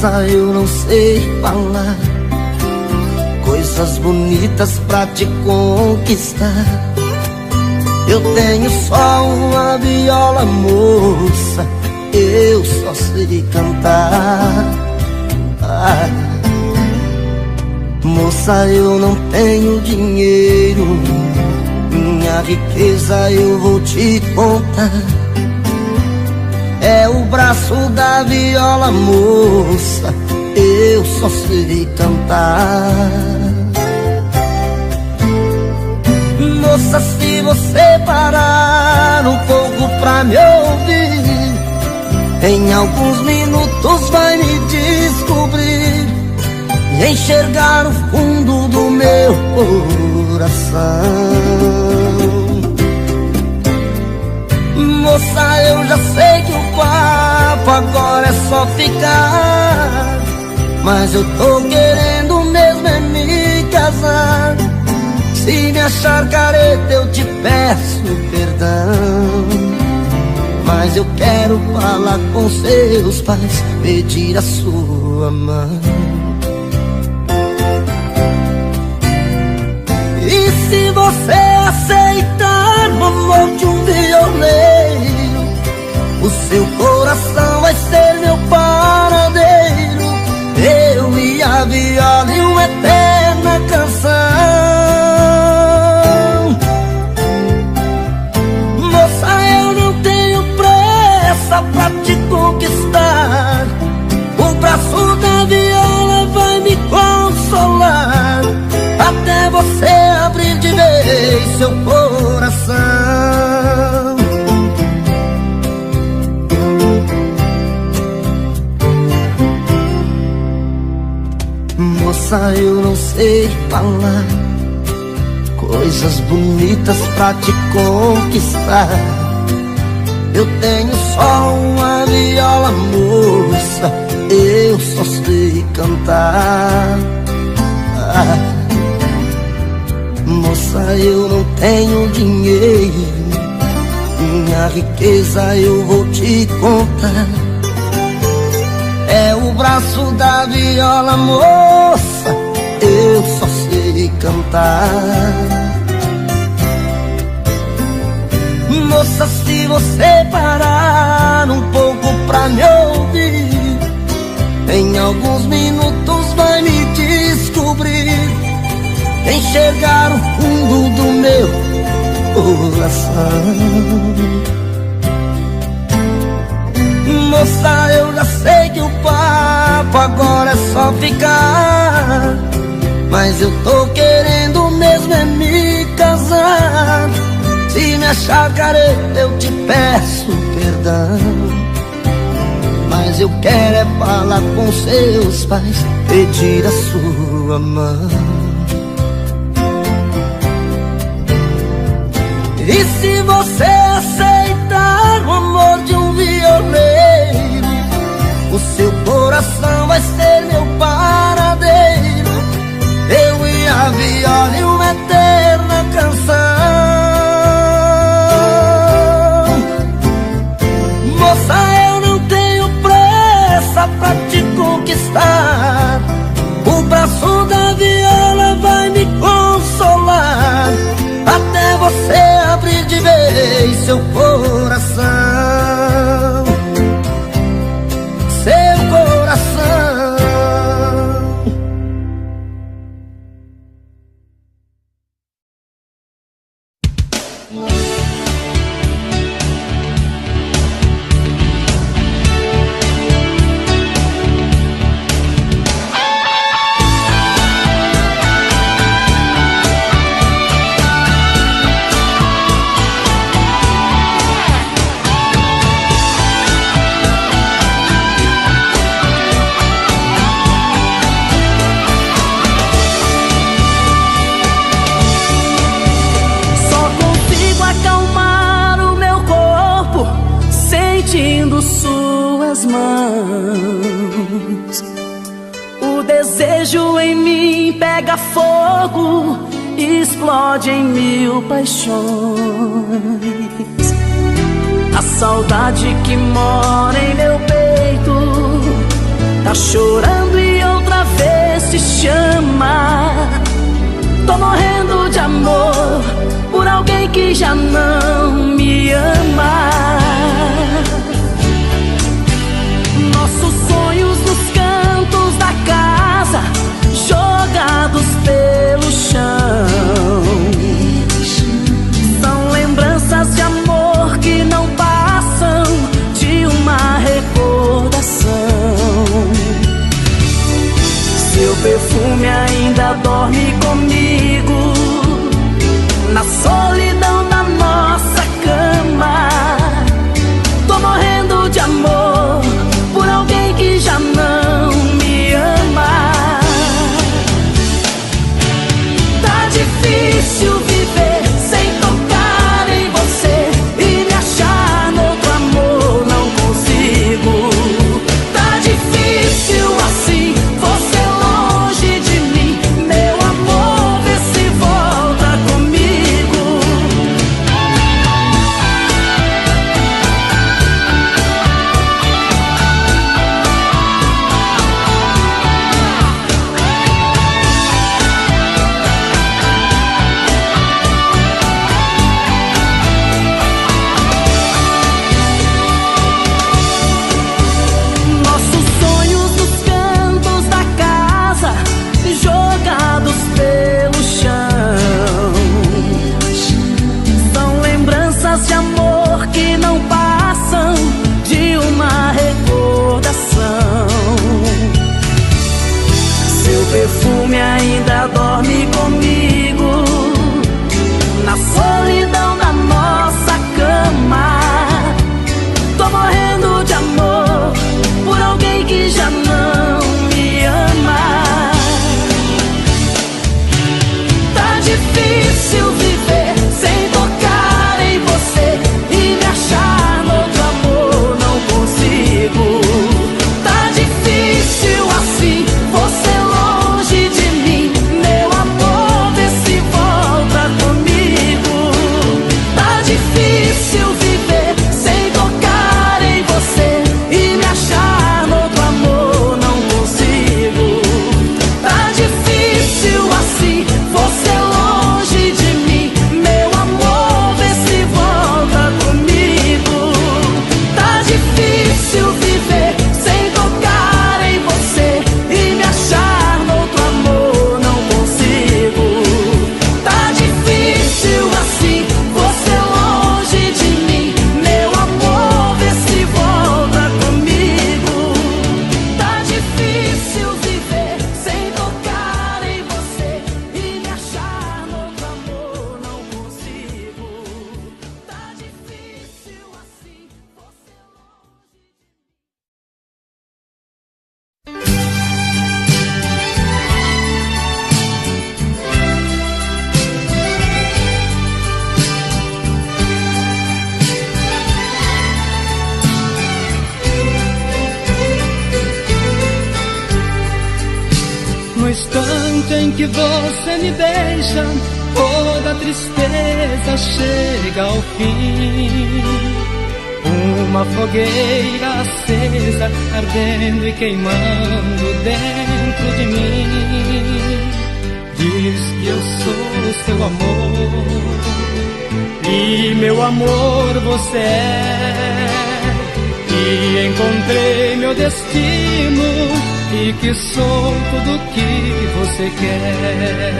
Moça, eu não sei falar coisas bonitas pra te conquistar. Eu tenho só uma viola, moça, eu só sei cantar. Moça, eu não tenho dinheiro, minha riqueza eu vou te contar. É o braço da viola, moça, eu só sei cantar. Moça, se você parar um pouco pra me ouvir, em alguns minutos vai me descobrir e enxergar o fundo do meu coração. Moça, eu já sei que o papo agora é só ficar, mas eu tô querendo mesmo é me casar. Se me achar careta eu te peço perdão, mas eu quero falar com seus pais, pedir a sua mão. E se você aceitar o amor de um violeiro, o seu coração vai ser meu paradeiro, eu e a viola e uma eterna canção. Moça, eu não tenho pressa pra te conquistar, o braço da viola vai me consolar, até você abrir de vez seu coração. Moça, eu não sei falar coisas bonitas pra te conquistar. Eu tenho só uma viola, moça, eu só sei cantar. Moça, eu não tenho dinheiro, minha riqueza eu vou te contar. É o braço da viola, moça, eu só sei cantar. Moça, se você parar um pouco pra me ouvir, em alguns minutos vai me descobrir, enxergar o fundo do meu coração. Moça, eu já sei que o papo agora é só ficar, mas eu tô querendo mesmo é me casar. Se me achar careta eu te peço perdão, mas eu quero é falar com seus pais, pedir a sua mão. E se você aceitar o amor de um violeiro, o seu coração vai ser meu paradeiro, eu e a viola e uma eterna canção. Moça, eu não tenho pressa pra te conquistar, o braço da viola vai me consolar, até você abrir de vez seu coração. Seu coração. Suas mãos, o desejo em mim pega fogo, explode em mil paixões. A saudade que mora em meu peito Tá chorando e outra vez te chama. Tô morrendo de amor por alguém que já não me ama. Nossos sonhos nos cantos da casa, jogados pelo chão, são lembranças de amor que não passam de uma recordação. Seu perfume ainda dorme comigo na solidão da nossa cama. Tô morrendo de amor por alguém que já não me ama. Tá difícil viver sem tocar em você e me achar no outro amor, não consigo. Tá difícil assim, você longe de mim, meu amor, vê se volta comigo. Nossos sonhos nos cantos da casa, jogados pelo chão, são lembranças de amor que não passam de uma recordação. Seu perfume ainda dorme comigo na solidão da nossa cama. Tô morrendo de amor por alguém que já não me ama. Tá difícil viver sem tocar em você e me achar no outro amor, não consigo. Tá difícil assim, você longe de mim, meu amor, vê se volta comigo. Tá difícil viver sem tocar em você e me achar no outro amor, não consigo. Tá difícil assim, você longe de mim, meu amor, vê se volta comigo. Tá difícil viver sem tocar em você e me achar no outro amor, não consigo. Tá difícil assim, você longe de mim, meu amor, vê se volta comigo. Tá difícil viver sem tocar em você e me achar no outro amor, não consigo. Tá difícil assim, você No instante em que você me beija, toda tristeza chega ao fim. Uma fogueira acesa, ardendo e queimando dentro de mim. Diz que eu sou seu amor, e meu amor você é. E encontrei meu destino, e que sou tudo que você quer.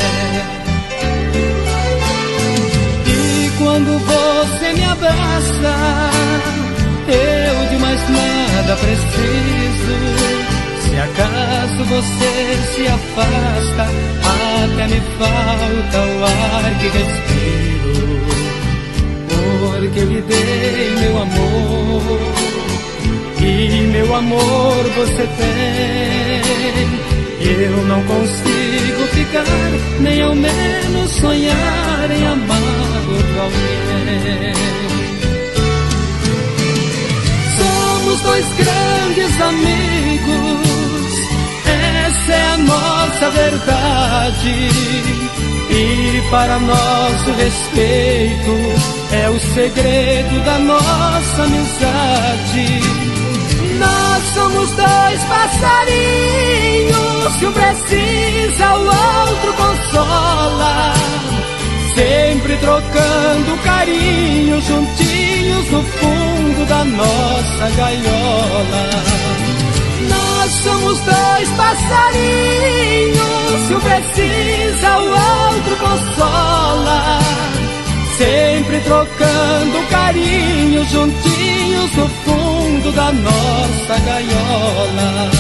E quando você me abraça, eu de mais nada preciso. Se acaso você se afasta, até me falta o ar que respiro. Porque lhe dei meu amor, e meu amor você tem. Eu não consigo ficar, nem ao menos sonhar em amar outro alguém. Somos dois grandes amigos, essa é a nossa verdade. E para nosso respeito é o segredo da nossa amizade. Nós somos dois passarinhos, que um precisa, o outro consola, sempre trocando carinho, juntinhos no fundo da nossa gaiola. Nós somos dois passarinhos, que um precisa, o outro consola, sempre trocando carinho, juntinhos no fundo da nossa gaiola.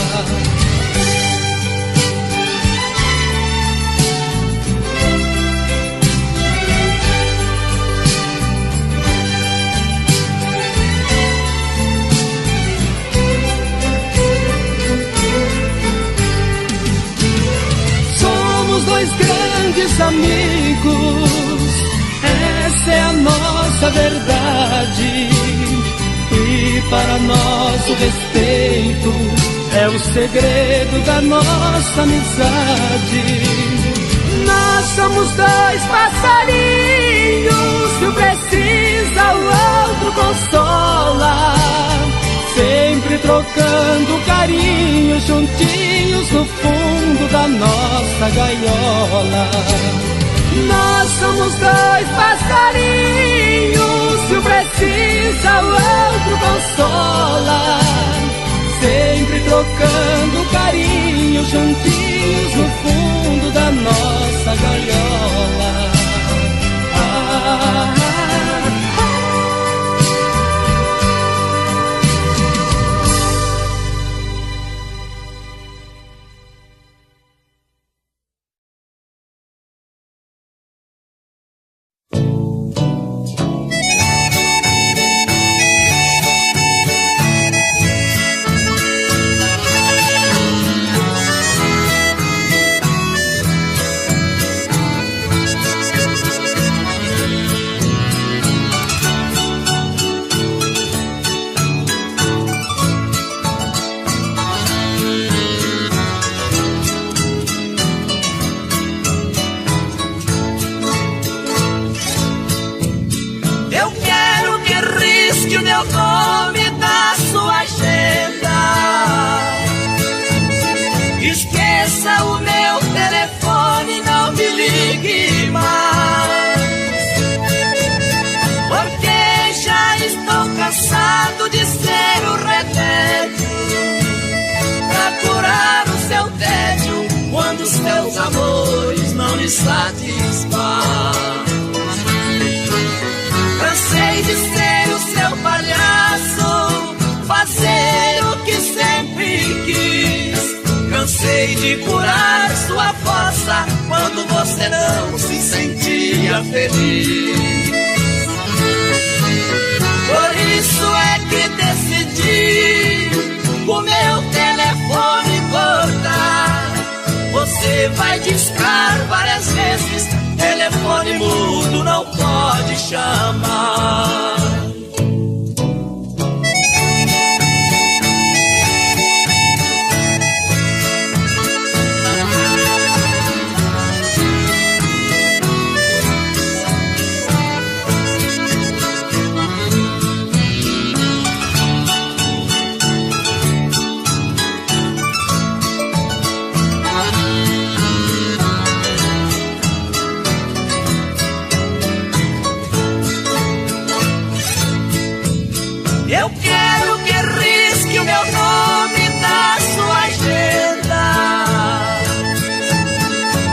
Somos dois grandes amigos, essa é a nossa verdade, e para nós o respeito é o segredo da nossa amizade. Nós somos dois passarinhos, que um precisa, o outro consola, sempre trocando carinho, juntinhos no fundo da nossa gaiola. Nós somos dois passarinhos, que um precisa, o outro consola, sempre trocando carinho, juntinhos no fundo da nossa gaiola. Cansei de ser o seu palhaço, fazer o que sempre quis. Cansei de curar sua fossa quando você não se sentia feliz. Por isso é que decidi o meu telefone cortar. Você vai discar várias vezes, telefone mudo não pode chamar. Eu quero que risque o meu nome da sua agenda.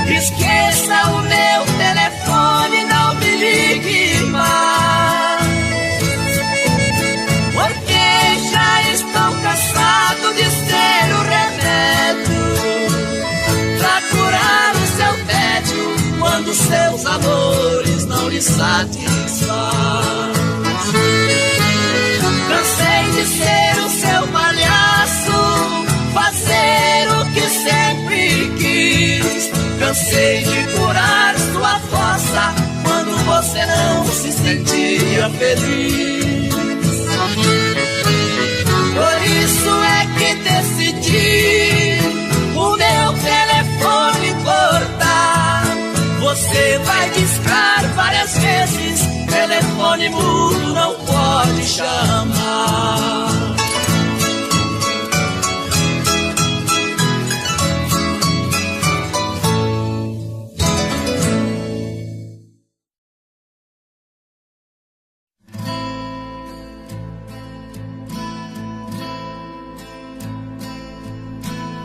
Esqueça o meu telefone, não me ligue mais. Porque já estou cansado de ser o remédio pra curar o seu tédio quando seus amores não lhe satisfazem. Cansei de ser o seu palhaço, fazer o que sempre quis. Cansei de curar sua fossa quando você não se sentia feliz. Por isso é que decidi o meu telefone cortar. Você vai discar várias vezes, telefone mudo não pode chamar.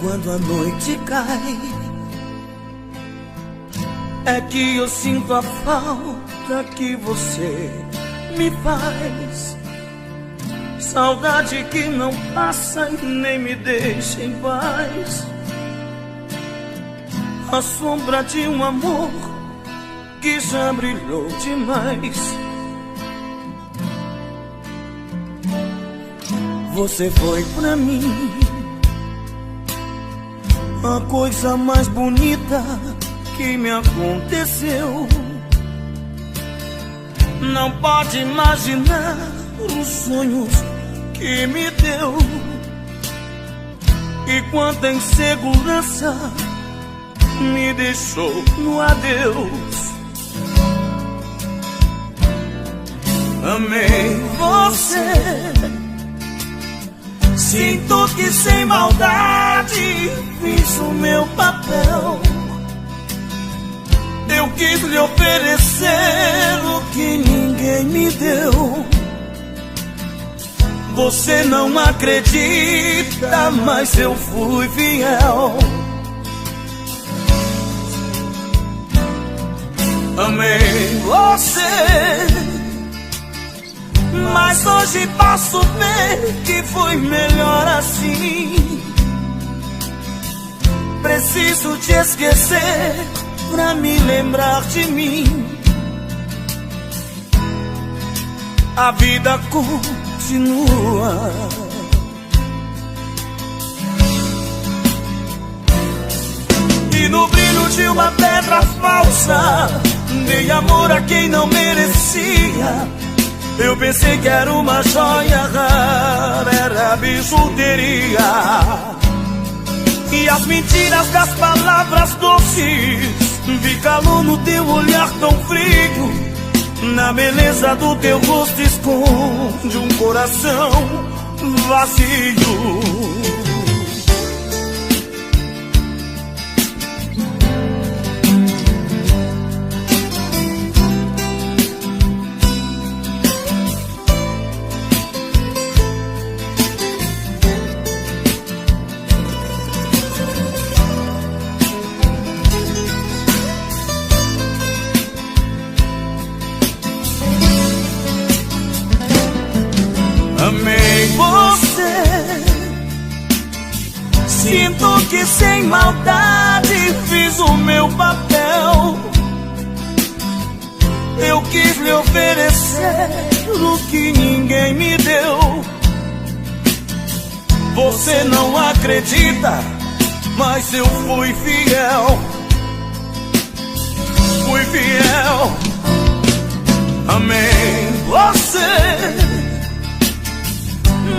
quando a noite cai, é que eu sinto a falta que você me faz. Saudade que não passa e nem me deixa em paz. A sombra de um amor que já brilhou demais. Você foi pra mim a coisa mais bonita que me aconteceu. Não pode imaginar os sonhos que me deu e quanta insegurança me deixou no adeus. Amei você, sinto que sem maldade fiz o meu papel. Eu quis lhe oferecer o que ninguém me deu. Você não acredita, mas eu fui fiel. Amei você, mas hoje posso ver que foi melhor assim. Preciso te esquecer pra me lembrar de mim. A vida continua. E no brilho de uma pedra falsa dei amor a quem não merecia. Eu pensei que era uma joia rara, era bijuteria. E as mentiras das palavras doces, vi calor no teu olhar tão frio. Na beleza do teu rosto esconde um coração vazio. Amei você, sinto que sem maldade fiz o meu papel. Eu quis lhe oferecer o que ninguém me deu. Você não acredita, mas eu fui fiel. Fui fiel. Amei você,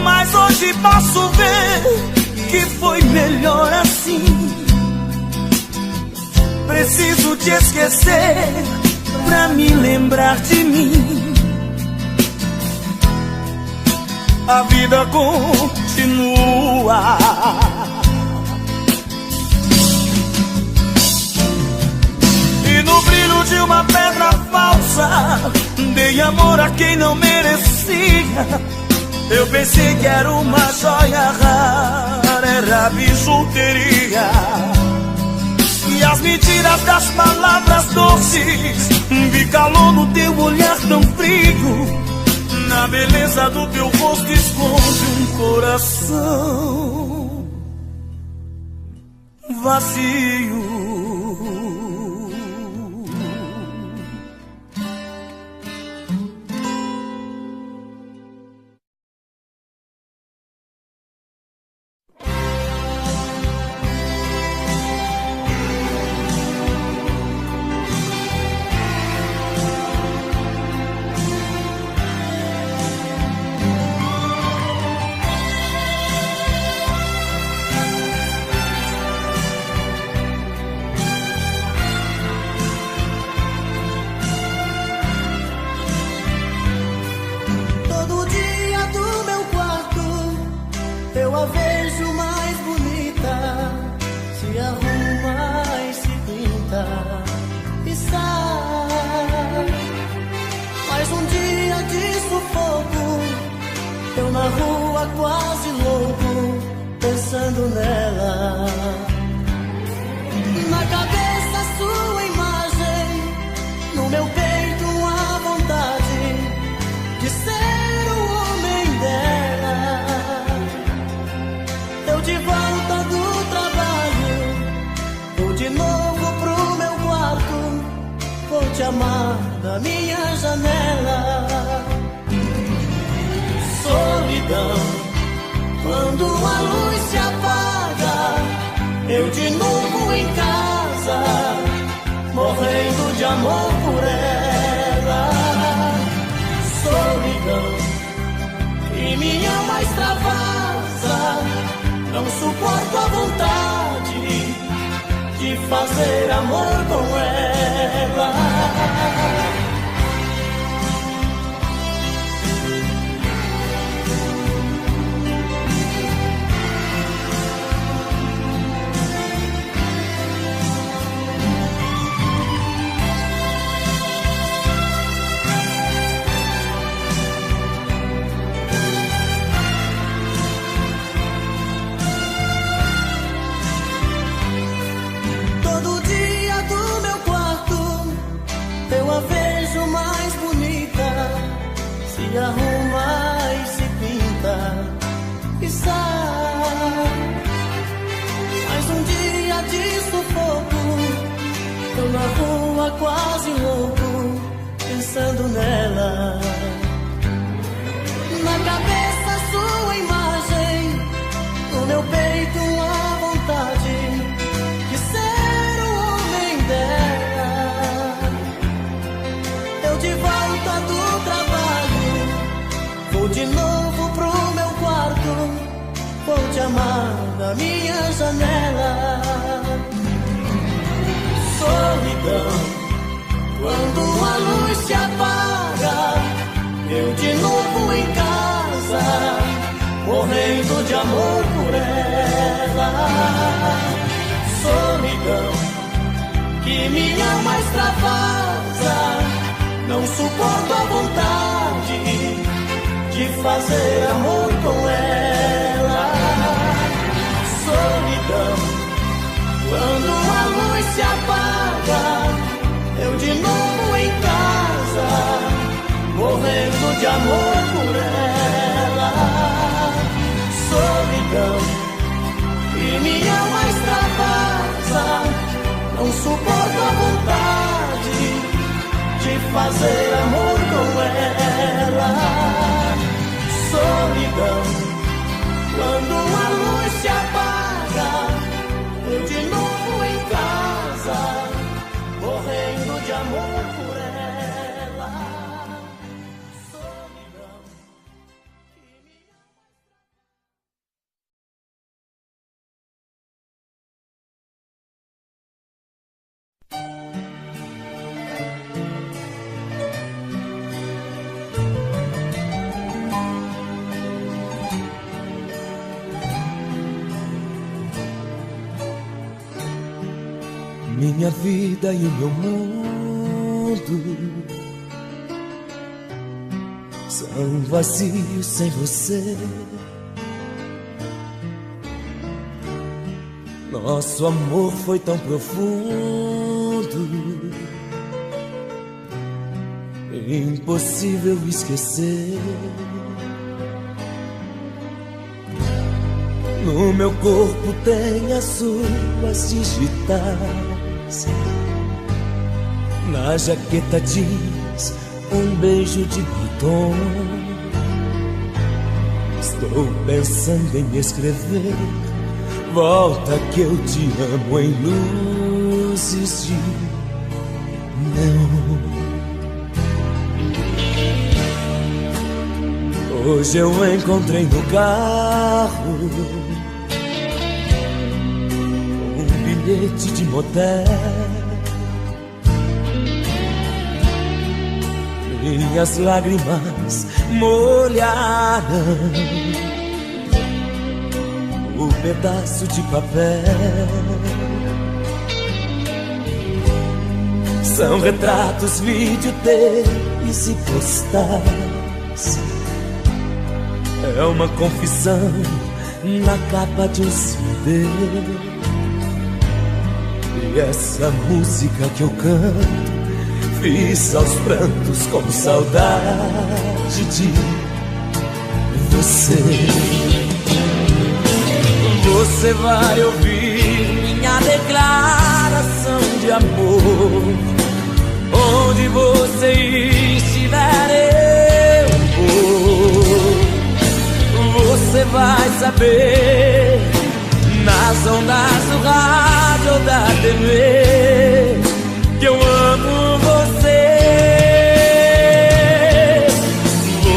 mas hoje posso ver que foi melhor assim. Preciso te esquecer pra me lembrar de mim. A vida continua. E no brilho de uma pedra falsa dei amor a quem não merecia. Eu pensei que era uma joia rara, era bijuteria. E as mentiras das palavras doces, vi calor no teu olhar tão frio. Na beleza do teu rosto esconde um coração vazio. Na rua quase louco, pensando nela. te amar da minha janela. Solidão, quando a luz se apaga, eu de novo em casa, morrendo de amor por ela. Solidão, e minha alma extravasa, não suporto a vontade de fazer amor com ela. Vejo mais bonita, se arruma e se pinta e sai. Mais um dia de sufoco, eu na rua quase louco, pensando nela. Na cabeça sua imagem, no meu peito a vontade de ser o homem dela. De volta do trabalho, vou de novo pro meu quarto, vou te amar da minha janela. Solidão, quando a luz se apaga, eu de novo em casa, morrendo de amor por ela. Solidão, que minha alma extravasa, não suporto a vontade de fazer amor com ela. Solidão, quando a luz se apaga, eu de novo em casa, morrendo de amor por ela. Solidão, e minha alma extravasa, não suporto a vontade de fazer amor com ela. Solidão, quando a luz se apaga, eu de novo em casa, morrendo de amor por ela. Solidão, que me minha vida e o meu mundo são vazios sem você. Nosso amor foi tão profundo, impossível esquecer. No meu corpo tem as suas digitais, na jaqueta diz um beijo de batom. Estou pensando em escrever, volta que eu te amo, em luzes de neon. Hoje eu encontrei no carro um bilhete de motel. Minhas lágrimas molharam o pedaço de papel. São retratos, videotapes e postais. É uma confissão na capa de um CD. E essa música que eu canto fiz aos prantos com saudade de você. Você vai ouvir minha declaração de amor. Onde você estiver, eu vou. Você vai saber, nas ondas do rádio ou da TV, que eu amo você.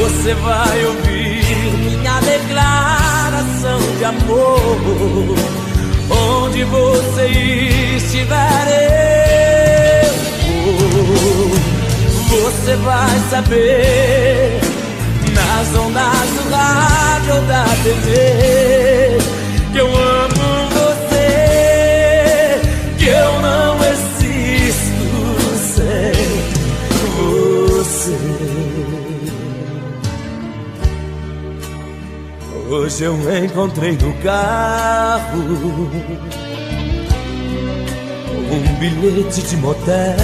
Você vai ouvir minha declaração de amor. Onde você estiver, eu vou. Você vai saber, nas ondas do rádio ou da TV, que eu amo você, que eu não existo sem você. Hoje eu encontrei no carro um bilhete de motel.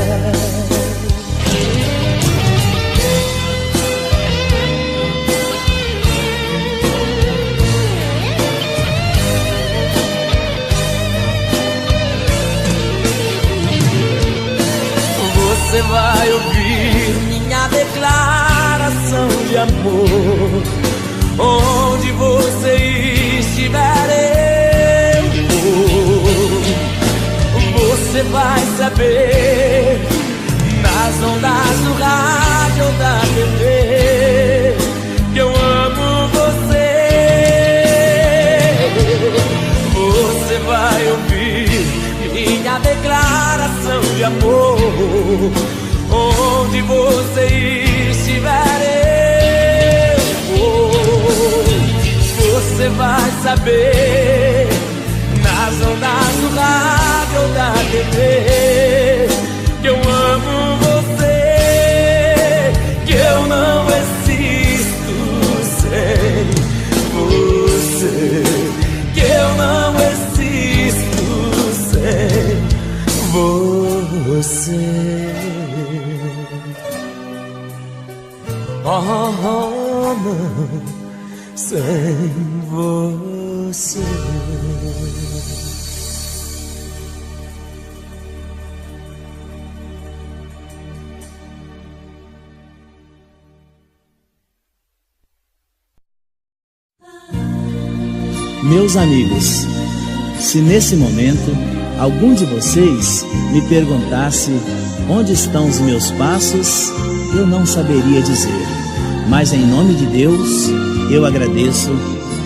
Você vai ouvir minha declaração de amor. Onde você estiver, eu vou. Você vai saber, nas ondas do rádio ou da TV, que eu amo você. Você vai ouvir minha declaração de amor. Onde você estiver, eu vou. Você vai saber, nas ondas do rádio ou da TV, que eu amo você, que eu não existo sem você, que eu não existo sem você. Oh, não, sem você. Meus amigos, se nesse momento algum de vocês me perguntasse onde estão os meus passos, eu não saberia dizer. Mas em nome de Deus, eu agradeço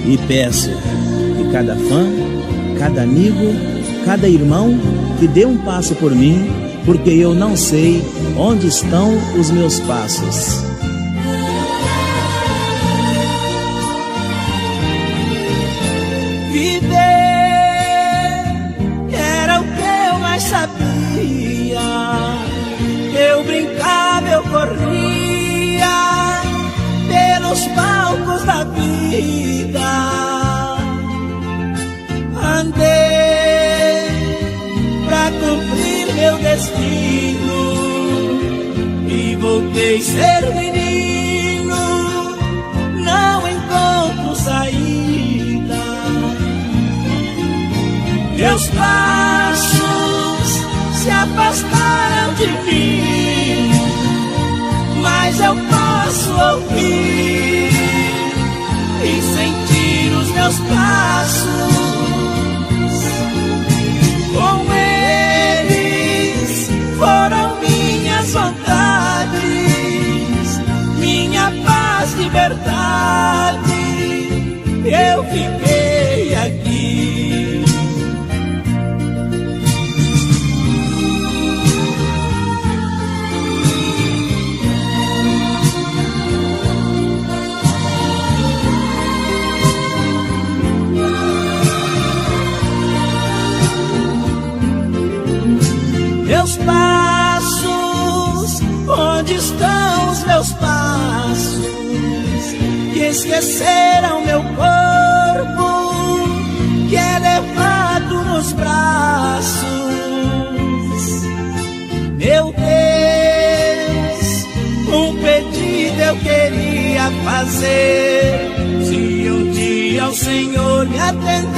e peço que cada fã, cada amigo, cada irmão que dê um passo por mim, porque eu não sei onde estão os meus passos. Viver era o que eu mais sabia. Eu brincava, eu corria pelos palcos da vida. Andei pra cumprir meu destino e voltei a ser menino. Não encontro saída. Meus passos se afastaram de mim, mas eu posso ouvir e sentir os meus passos. Com eles foram minhas vontades, minha paz, liberdade. Eu fiquei aqui. Meus passos, onde estão os meus passos? Que esqueceram meu corpo, que é levado nos braços. Meu Deus, um pedido eu queria fazer. Se um dia o Senhor me atender,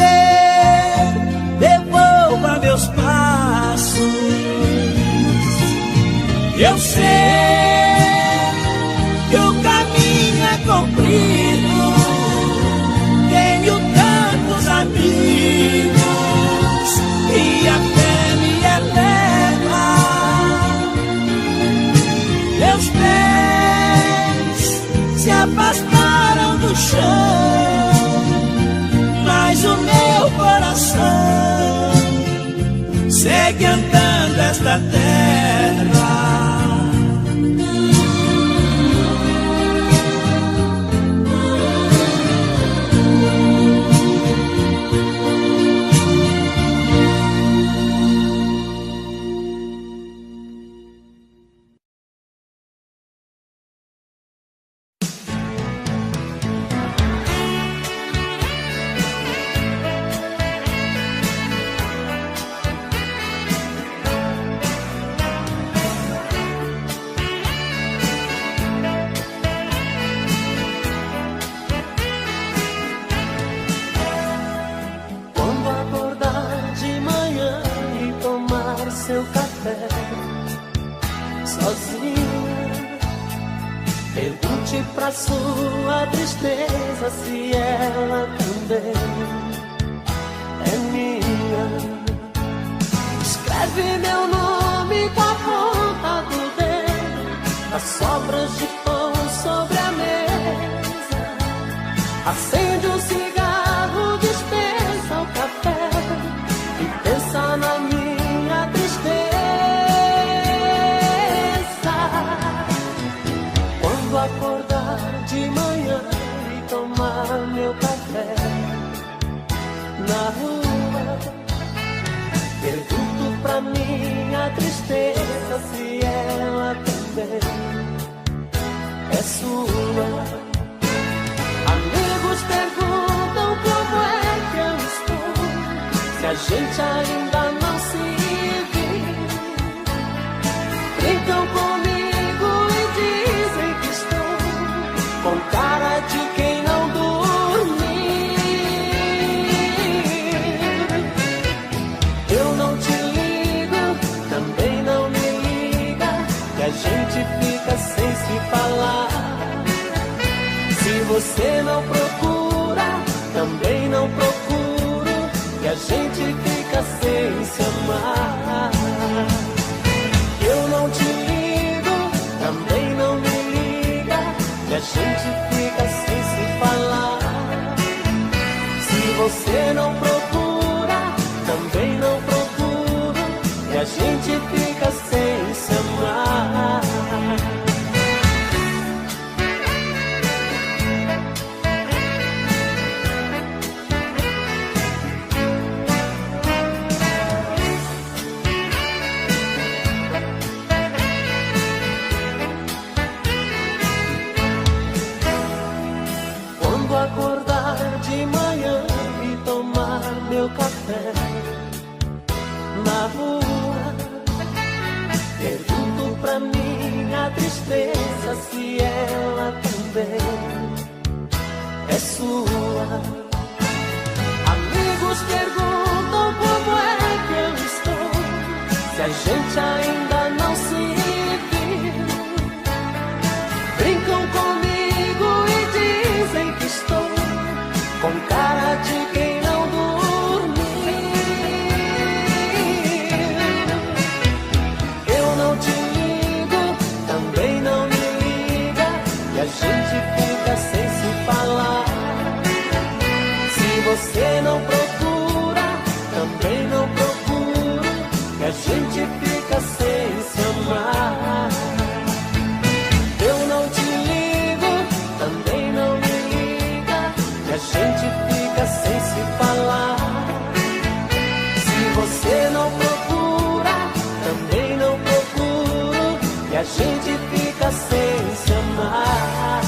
devolva meus passos. Eu sei que o caminho é comprido, tenho tantos amigos e a fé me eleva. Meus pés se afastaram do chão, mas o meu coração segue andando esta terra. Pra sua tristeza, se ela também é minha. Escreve meu nome com a ponta do dedo, as sobras de pão sobre a mesa. Acende um cigarro, dispensa o café e pensa na minha tristeza. Quando acordar de manhã e tomar meu café na rua, pergunto pra minha tristeza se ela também é sua. Amigos perguntam como é que eu estou, se a gente ainda não se viu. Brincam comigo e dizem que estou com cara de quem não dormiu. Eu não te ligo, também não me liga, que a gente fica sem se falar. Se você não procura, também não procuro, que a gente fica sem se amar. Eu não te ligo, também não me liga, que a gente fica sem se falar. Se você não procura, também não procuro, que a gente fica sem se amar. Acordar de manhã e tomar meu café na rua, pergunto pra minha tristeza se ela também é sua. Amigos perguntam como é que eu estou, se a gente ainda não se viu. Brincam comigo e dizem que estou com cara de quem não dormiu. Eu não te ligo, também não me liga, e a gente fica sem se falar. Se você não procura, também não procuro, que a gente fica sem se amar. Eu não te ligo, também não me liga, que a gente fica sem se falar. Se você não procura, também não procuro, que a gente fica sem se amar.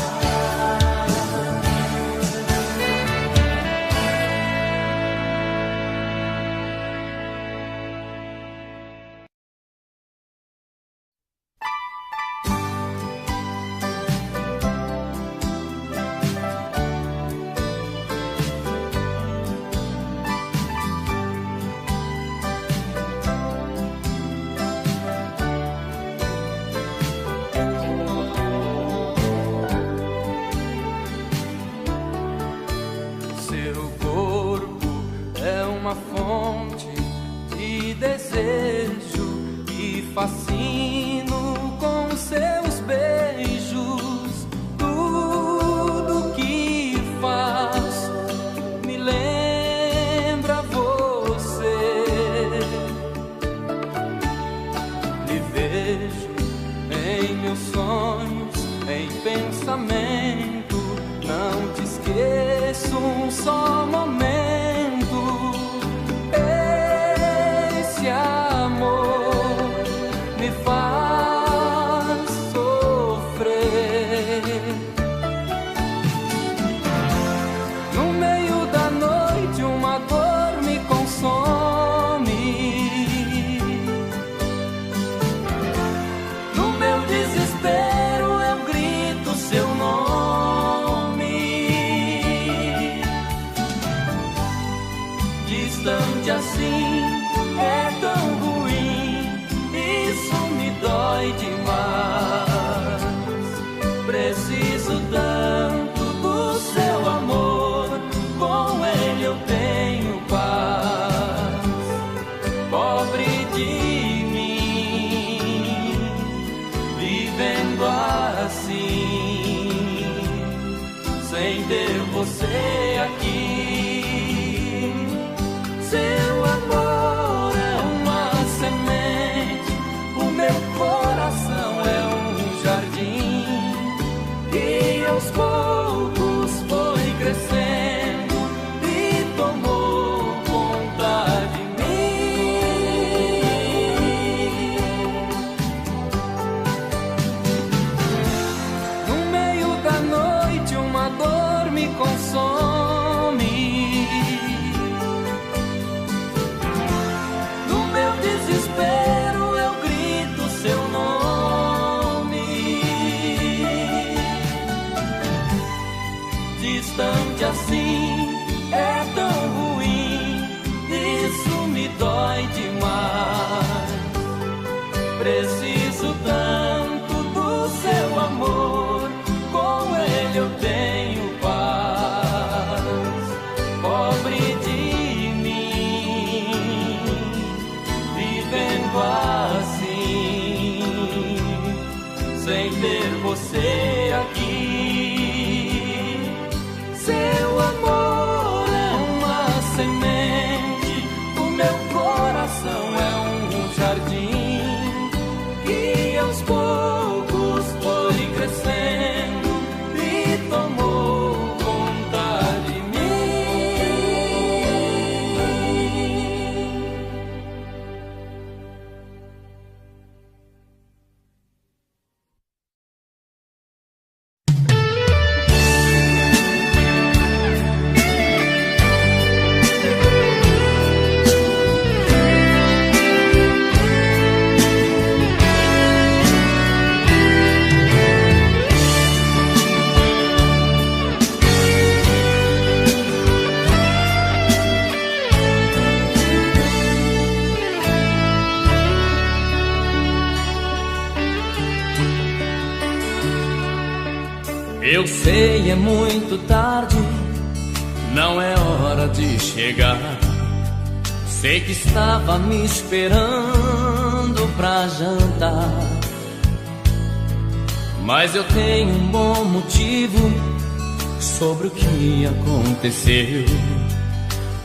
pensamento. Não te esqueço um só momento. Esse amor me faz sofrer. No meio da noite uma dor me consome. No meu desespero eu grito seu nome. Distante assim é tão ruim, isso me dói demais. Preciso tanto do seu amor, com ele eu tenho paz. Pobre de mim, vivendo assim, sem ter você aqui. Seu amor é uma semente, o meu coração é um jardim, e aos poucos foi crescendo e tomou conta de mim. No meio da noite uma dor me consome. No meu desespero eu grito seu nome. Distante assim é tão ruim, isso me dói demais. Preciso tanto do seu amor, com ele eu tenho paz. Pobre de mim, vivendo assim, sem ter você aqui. Seu amor é uma semente, o meu coração é um jardim, e aos poucos foi crescendo e tomou conta de mim. Eu sei, é muito tarde, não é hora de chegar. Sei que estava me esperando pra jantar, mas eu tenho um bom motivo sobre o que aconteceu.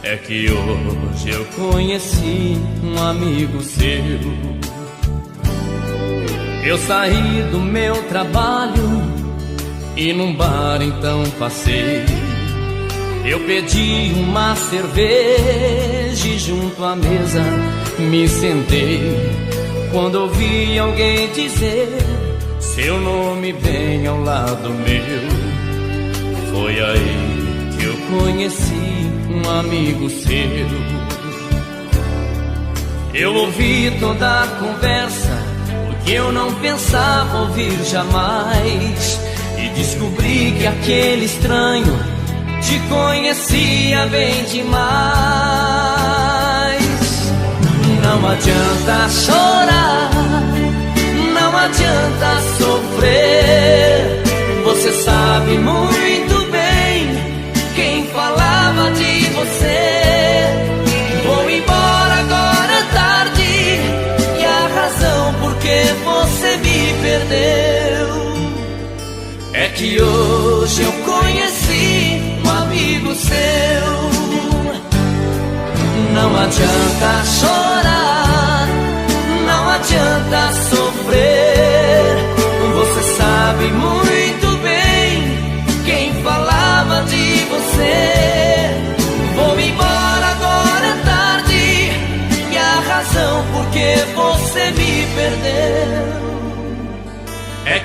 É que hoje eu conheci um amigo seu. Eu saí do meu trabalho e num bar então passei. Eu pedi uma cerveja e junto à mesa me sentei. Quando ouvi alguém dizer seu nome bem ao lado meu, foi aí que eu conheci um amigo seu. Eu ouvi toda a conversa, o que eu não pensava ouvir jamais, e descobri que aquele estranho te conhecia bem demais. Não adianta chorar, não adianta sofrer. Você sabe muito bem quem falava de você. Vou embora agora é tarde, e a razão por que você me perdeu é que hoje eu conheci um amigo seu. Não adianta chorar, não adianta sofrer. Você sabe muito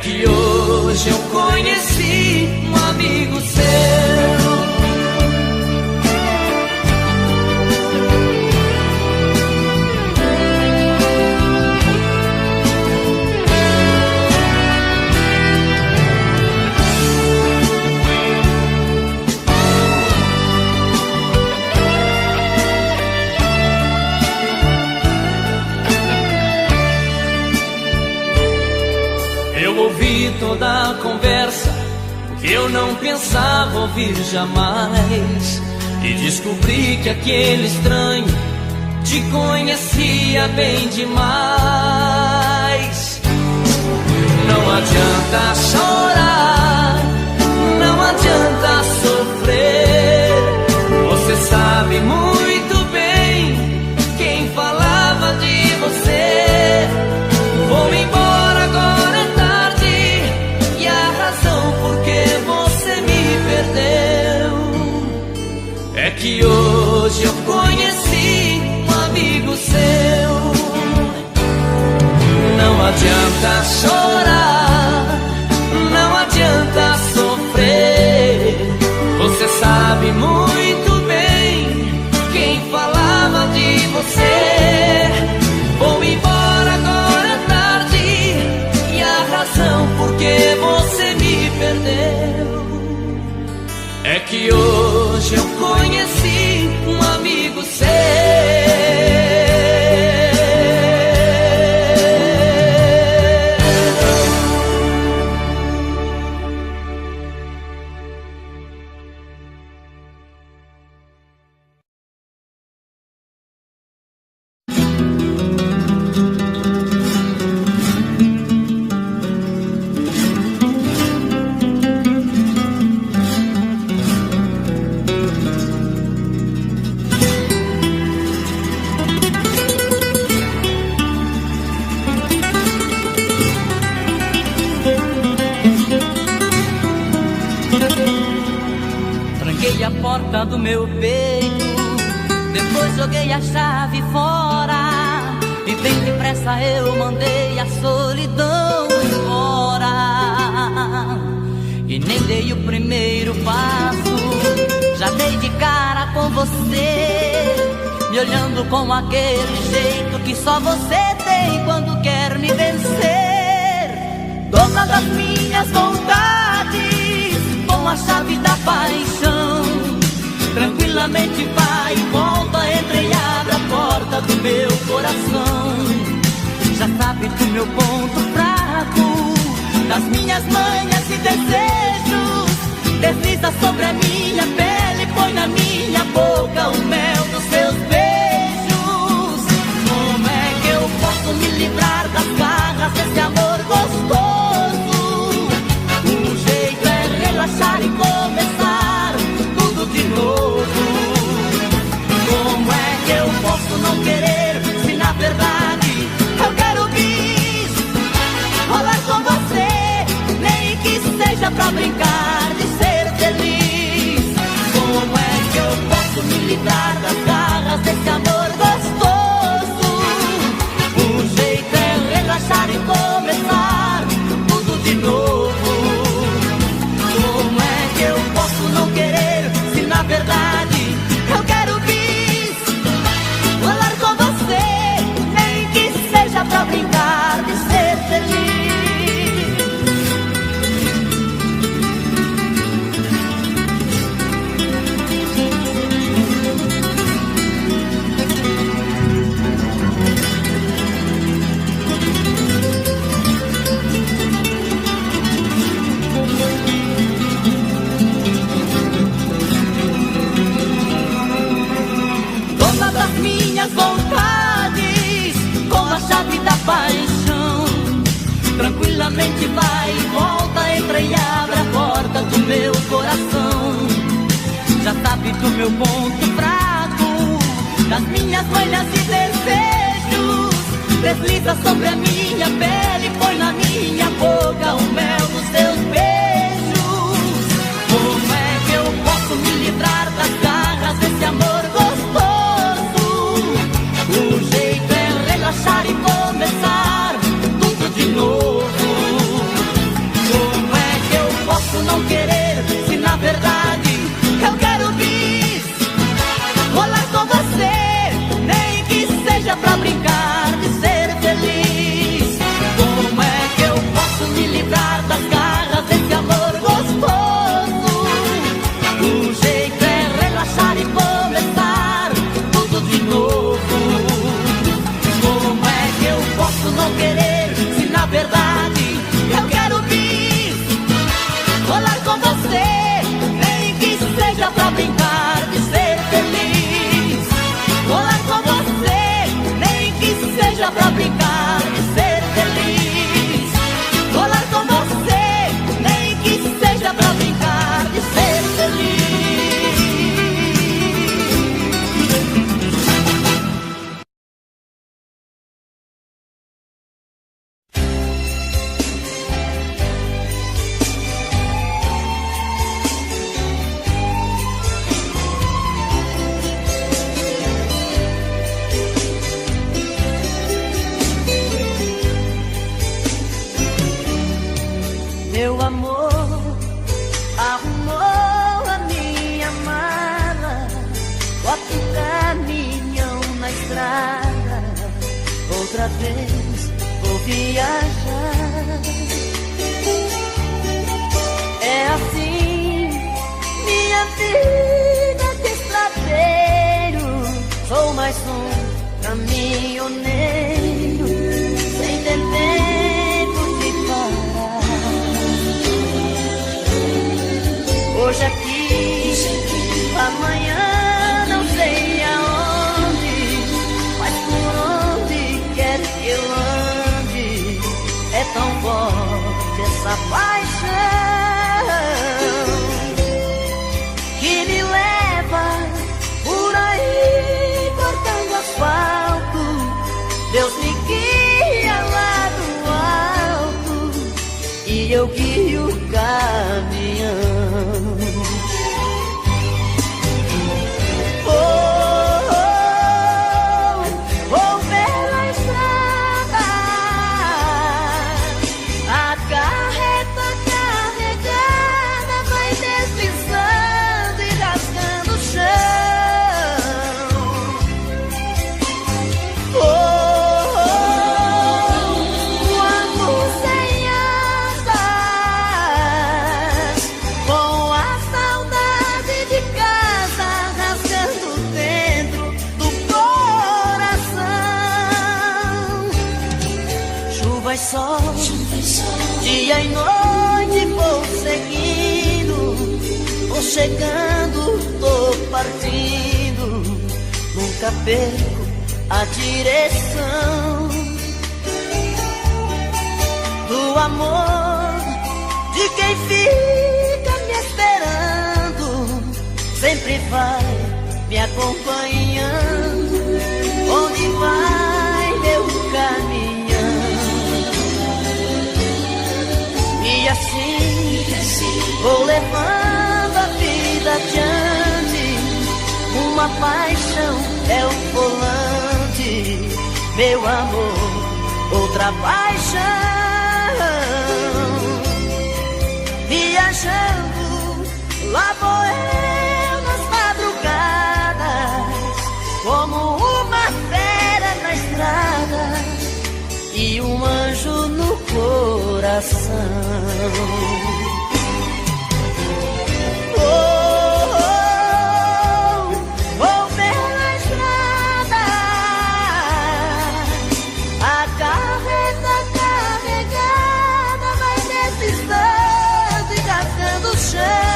que hoje eu conheci um amigo seu. Eu ouvi toda a conversa que eu não pensava ouvir jamais, e descobri que aquele estranho te conhecia bem demais. Não adianta chorar, não adianta sofrer, você sabe muito bem quem falava de você. Vou embora agora, é tarde, e a razão por que você me perdeu é que hoje eu conheci um amigo seu. Não adianta chorar, não adianta sofrer, você sabe muito bem quem falava de você. Vou embora agora, é tarde, e a razão por que você me perdeu é que hoje eu conheci um amigo seu. Tranquei a porta do meu peito, depois joguei a chave fora, e bem depressa eu mandei a solidão embora. E nem dei o primeiro passo, já dei de cara com você, me olhando com aquele jeito que só você tem quando quer me vencer. Dona das minhas vontades, com a chave da paixão, tranquilamente vai e volta, entra e abre a porta do meu coração. Já sabe do meu ponto fraco, das minhas manhas e desejos, desliza sobre a minha pele, põe na minha boca o mel dos seus beijos. Como é que eu posso me livrar das garras desse amor gostoso? O jeito é relaxar e começar tudo de novo. Como é que eu posso não querer, se na verdade eu quero bis rolar com você, nem que seja pra brincar de ser feliz. Como é que eu posso me livrar das garras desse amor gostoso? O jeito é relaxar e começar tudo de novo. Como é que eu posso não querer, se na verdade eu quero bis rolar com você, nem que seja pra brincar de ser feliz. Dona das minhas vontades, com a chave da paixão, tranquilamente vai e volta, entra e abre a porta do meu coração. Já sabe do meu ponto fraco, das minhas manhas e desejos, desliza sobre a minha pele, põe na minha boca o mel dos seus beijos. Como é que eu posso me livrar das garras desse amor gostoso? O jeito é relaxar e começar tudo de novo. amor arrumou a minha mala, bota o caminhão na estrada, outra vez vou viajar. É assim minha vida de estradeiro, sou mais um caminhoneiro sem ter tempo de parar. Hoje aqui, amanhã não sei aonde, mas por onde quer que eu ande, é tão forte essa paixão que me leva por aí cortando asfalto. Deus me guia lá do alto e eu guio o caminhão. Vou pela estrada, a carreta carregada vai deslizando e rasgando o chão. Quando sem asas, com a saudade de casa rasgando dentro do coração. Chuva e sol, dia e noite vou seguindo, vou chegando, tô partindo, nunca perco a direção do amor de quem fica me esperando, sempre vai me acompanhando, onde vai meu caminhão. E assim vou levando a vida adiante, uma paixão é um volante, meu amor, outra paixão. Viajando, lá vou eu nas madrugadas, como uma fera na estrada e um anjo no coração. Vou pela estrada, a carreta carregada vai deslizando e rasgando o chão.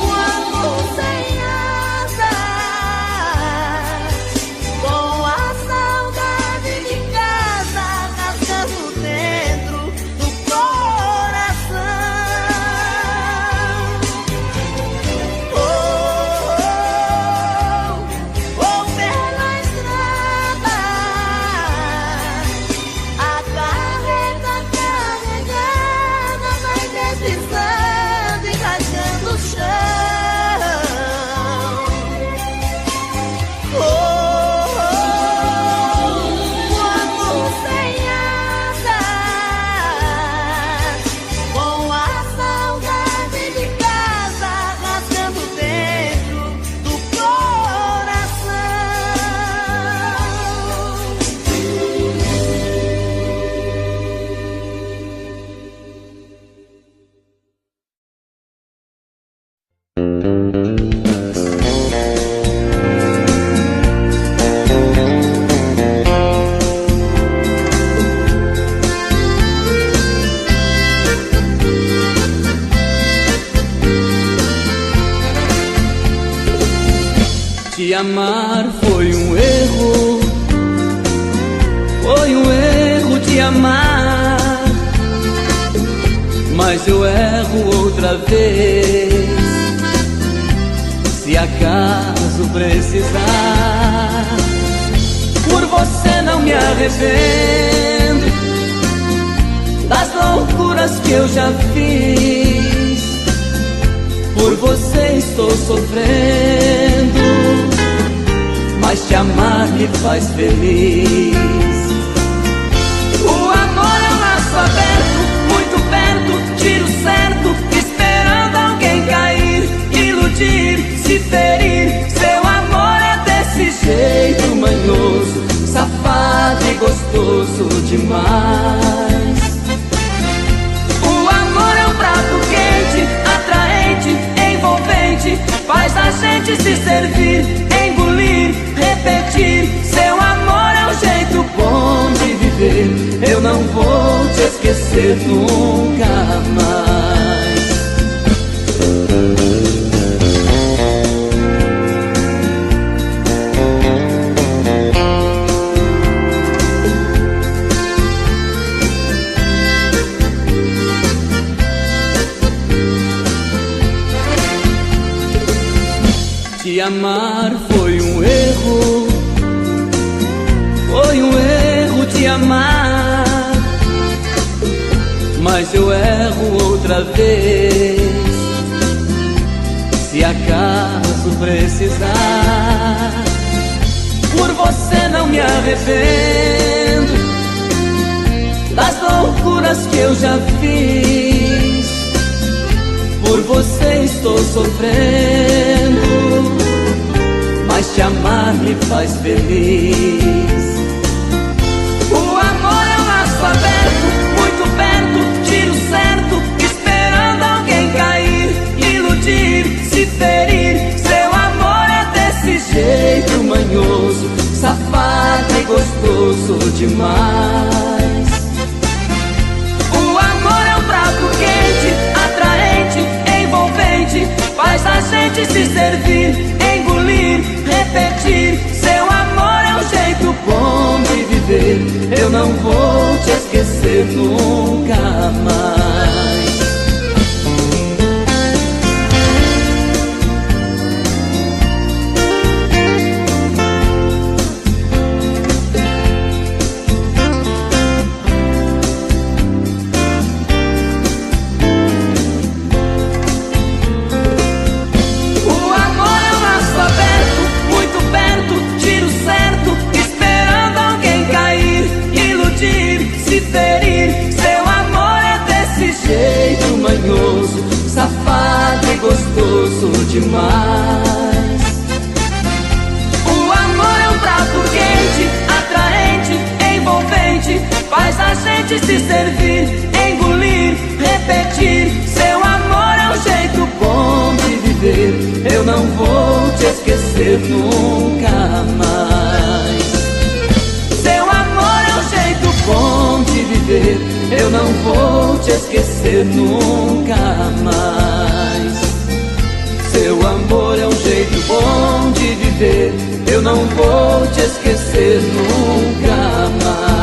Quando sem asas, com a saudade de casa rasgando dentro do coração. Vou pela estrada, a carreta carregada vai deslizando e rasgando o chão. Quando sem asas, com a saudade de casa rasgando dentro do coração. Te amar foi um erro te amar, mas eu erro outra vez, se acaso precisar. Por você não me arrependo das loucuras que eu já fiz, por você estou sofrendo, mas te amar me faz feliz. O amor é um laço aberto, muito perto, tiro certo, esperando alguém cair, iludir, se ferir. Seu amor é desse jeito manhoso, safado e gostoso demais. O amor é um prato quente, atraente, envolvente, faz a gente se servir, engolir, repetir. Seu amor é um jeito bom de viver, eu não vou te esquecer nunca mais. Te amar foi um erro, foi um erro te amar, mas eu erro outra vez, se acaso precisar. Por você não me arrependo das loucuras que eu já fiz, por você estou sofrendo, mas te amar me faz feliz. O amor é um laço aberto, muito perto, tiro certo, esperando alguém cair, iludir, se ferir. Seu amor é desse jeito manhoso, safado e gostoso demais. O amor é um prato quente, atraente, envolvente, faz a gente se servir, engolir, repetir. Seu amor é um jeito bom de viver, eu não vou te esquecer nunca mais. Safado e gostoso demais. O amor é um prato quente, atraente, envolvente, faz a gente se servir, engolir, repetir. Seu amor é um jeito bom de viver, eu não vou te esquecer nunca mais. Seu amor é um jeito bom de viver, eu não vou te esquecer nunca mais. Seu amor é um jeito bom de viver, eu não vou te esquecer nunca mais.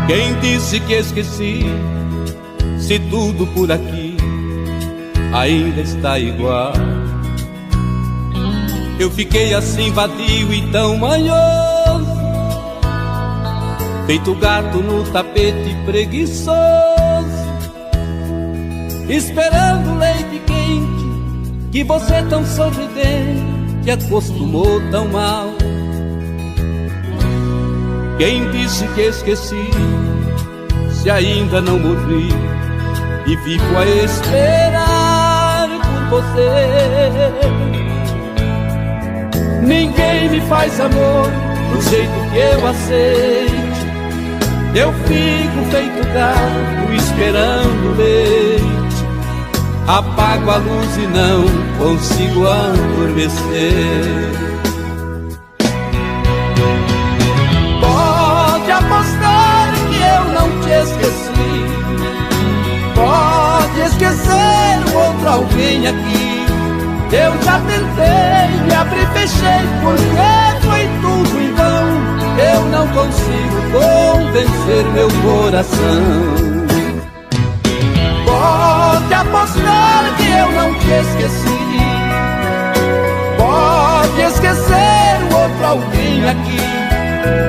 Quem disse que esqueci, se tudo por aqui ainda está igual? Eu fiquei assim vadio e tão manhoso, feito gato no tapete preguiçoso, esperando o leite quente que você tão sorridente acostumou tão mal. Quem disse que esqueci, se ainda não morri e fico a esperar por você? Ninguém me faz amor do jeito que eu aceito, eu fico feito gato esperando leite, apago a luz e não consigo adormecer. Apostar que eu não te esqueci, pode esquecer o outro alguém aqui. Eu já tentei, me abri e fechei, porque foi tudo em vão. eu não consigo convencer meu coração. Pode apostar que eu não te esqueci, pode esquecer o outro alguém aqui.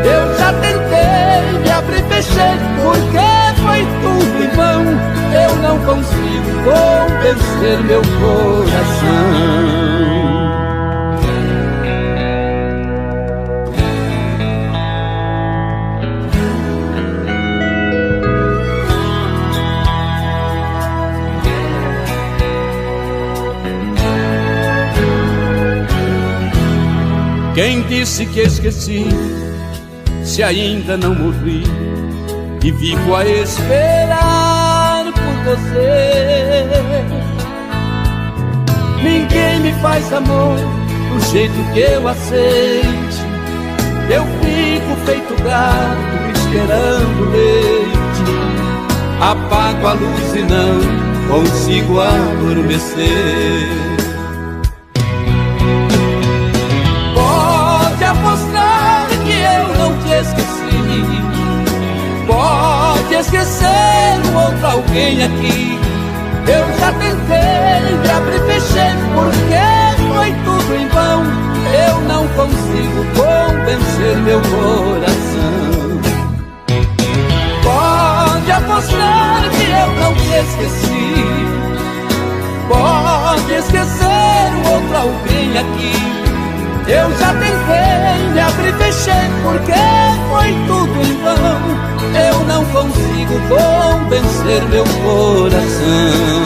Eu já tentei, me abri e fechei, porque foi tudo em vão. Eu não consigo convencer meu coração. Quem disse que esqueci, se ainda não morri e vivo a esperar por você? Ninguém me faz amor do jeito que eu aceite. Eu fico feito gato esperando leite. Apago a luz e não consigo adormecer. Apostar que eu não te esqueci, pode esquecer um outro alguém aqui. Eu já tentei, me abri e fechei, porque foi tudo em vão. Eu não consigo convencer meu coração. Pode apostar que eu não te esqueci, pode esquecer um outro alguém aqui. Eu já tentei, me abri e fechei, porque foi tudo em vão. Eu não consigo convencer meu coração.